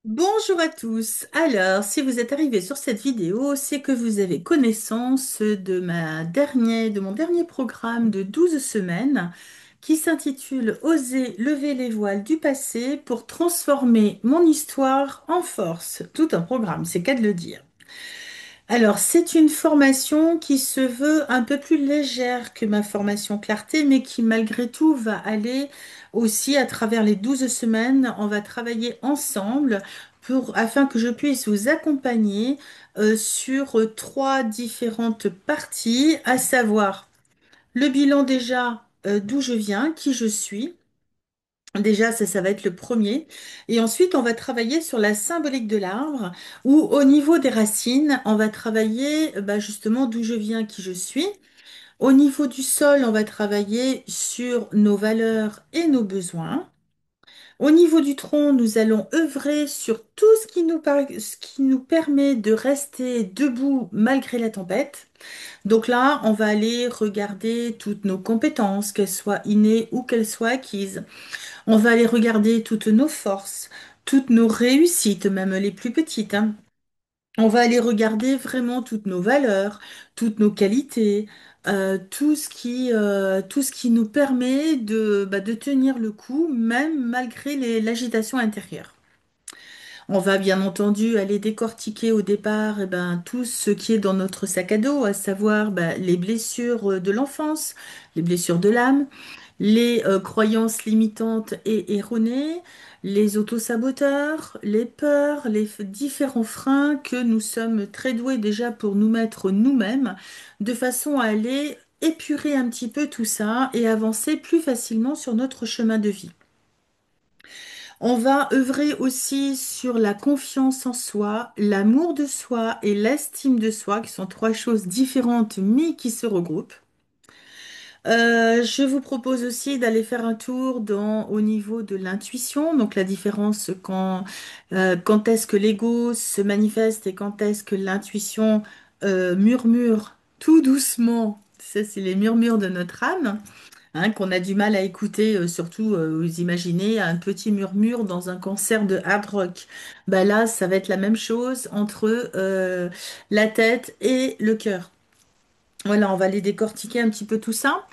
Bonjour à tous. Alors, si vous êtes arrivé sur cette vidéo, c'est que vous avez connaissance de mon dernier programme de 12 semaines qui s'intitule Oser lever les voiles du passé pour transformer mon histoire en force. Tout un programme, c'est qu'à de le dire. Alors, c'est une formation qui se veut un peu plus légère que ma formation clarté, mais qui malgré tout va aller aussi à travers les 12 semaines. On va travailler ensemble afin que je puisse vous accompagner sur trois différentes parties, à savoir le bilan déjà d'où je viens, qui je suis. Déjà, ça va être le premier. Et ensuite, on va travailler sur la symbolique de l'arbre, où au niveau des racines, on va travailler justement d'où je viens, qui je suis. Au niveau du sol, on va travailler sur nos valeurs et nos besoins. Au niveau du tronc, nous allons œuvrer sur tout ce qui nous permet de rester debout malgré la tempête. Donc là, on va aller regarder toutes nos compétences, qu'elles soient innées ou qu'elles soient acquises. On va aller regarder toutes nos forces, toutes nos réussites, même les plus petites, hein. On va aller regarder vraiment toutes nos valeurs, toutes nos qualités, tout ce qui nous permet de tenir le coup, même malgré l'agitation intérieure. On va bien entendu aller décortiquer au départ tout ce qui est dans notre sac à dos, à savoir les blessures de l'enfance, les blessures de l'âme, les croyances limitantes et erronées, les autosaboteurs, les peurs, différents freins que nous sommes très doués déjà pour nous mettre nous-mêmes, de façon à aller épurer un petit peu tout ça et avancer plus facilement sur notre chemin de vie. On va œuvrer aussi sur la confiance en soi, l'amour de soi et l'estime de soi, qui sont trois choses différentes mais qui se regroupent. Je vous propose aussi d'aller faire un tour au niveau de l'intuition, donc la différence quand est-ce que l'ego se manifeste et quand est-ce que l'intuition murmure tout doucement. Ça, c'est les murmures de notre âme, hein, qu'on a du mal à écouter, surtout, vous imaginez un petit murmure dans un concert de hard rock. Bah là, ça va être la même chose entre la tête et le cœur. Voilà, on va les décortiquer un petit peu tout ça.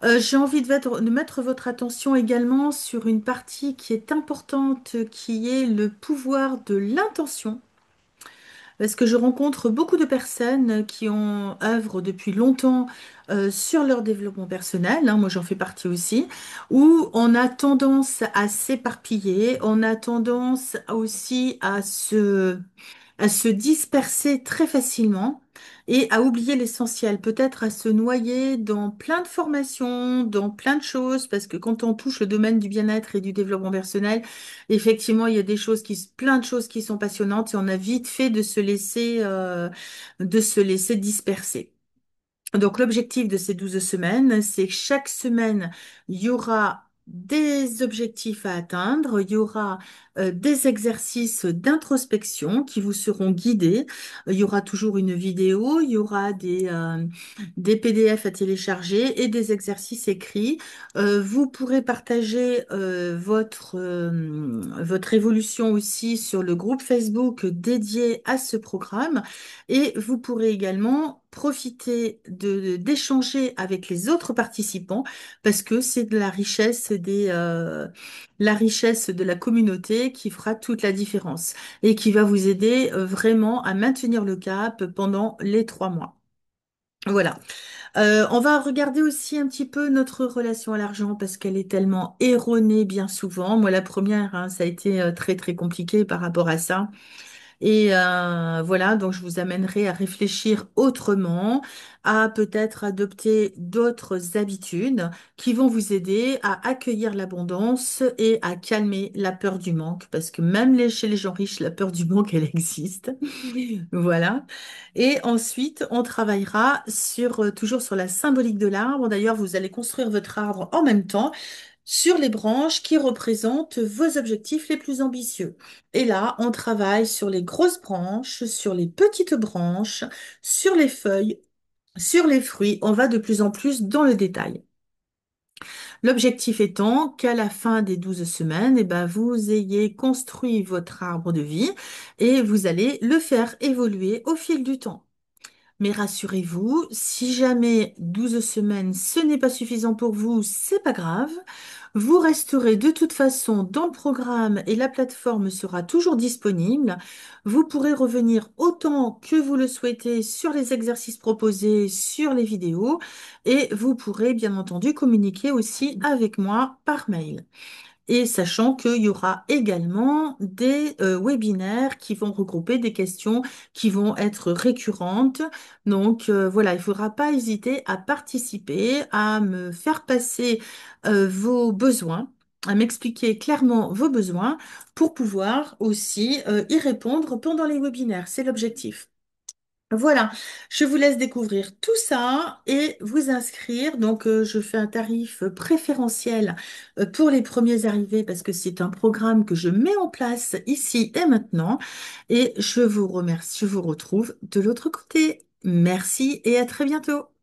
J'ai envie de mettre votre attention également sur une partie qui est importante, qui est le pouvoir de l'intention. Parce que je rencontre beaucoup de personnes qui ont œuvrent depuis longtemps sur leur développement personnel, hein, moi j'en fais partie aussi, où on a tendance à s'éparpiller, on a tendance aussi à se disperser très facilement et à oublier l'essentiel, peut-être à se noyer dans plein de formations, dans plein de choses, parce que quand on touche le domaine du bien-être et du développement personnel, effectivement, il y a plein de choses qui sont passionnantes et on a vite fait de se laisser disperser. Donc, l'objectif de ces 12 semaines, c'est que chaque semaine, il y aura des objectifs à atteindre, il y aura des exercices d'introspection qui vous seront guidés, il y aura toujours une vidéo, il y aura des PDF à télécharger et des exercices écrits. Vous pourrez partager votre évolution aussi sur le groupe Facebook dédié à ce programme. Et vous pourrez également profiter d'échanger avec les autres participants parce que c'est de la richesse de la communauté qui fera toute la différence et qui va vous aider vraiment à maintenir le cap pendant les 3 mois. Voilà. On va regarder aussi un petit peu notre relation à l'argent parce qu'elle est tellement erronée bien souvent. Moi, la première, hein, ça a été très très compliqué par rapport à ça. Et voilà, donc je vous amènerai à réfléchir autrement, à peut-être adopter d'autres habitudes qui vont vous aider à accueillir l'abondance et à calmer la peur du manque, parce que même chez les gens riches, la peur du manque, elle existe. Voilà. Et ensuite, on travaillera toujours sur la symbolique de l'arbre. D'ailleurs, vous allez construire votre arbre en même temps sur les branches qui représentent vos objectifs les plus ambitieux. Et là, on travaille sur les grosses branches, sur les petites branches, sur les feuilles, sur les fruits. On va de plus en plus dans le détail. L'objectif étant qu'à la fin des 12 semaines, eh ben, vous ayez construit votre arbre de vie et vous allez le faire évoluer au fil du temps. Mais rassurez-vous, si jamais 12 semaines, ce n'est pas suffisant pour vous, c'est pas grave. Vous resterez de toute façon dans le programme et la plateforme sera toujours disponible. Vous pourrez revenir autant que vous le souhaitez sur les exercices proposés, sur les vidéos et vous pourrez bien entendu communiquer aussi avec moi par mail. Et sachant qu'il y aura également des webinaires qui vont regrouper des questions qui vont être récurrentes. Donc voilà, il ne faudra pas hésiter à participer, à me faire passer vos besoins, à m'expliquer clairement vos besoins pour pouvoir aussi y répondre pendant les webinaires. C'est l'objectif. Voilà, je vous laisse découvrir tout ça et vous inscrire. Donc, je fais un tarif préférentiel pour les premiers arrivés parce que c'est un programme que je mets en place ici et maintenant. Et je vous remercie, je vous retrouve de l'autre côté. Merci et à très bientôt.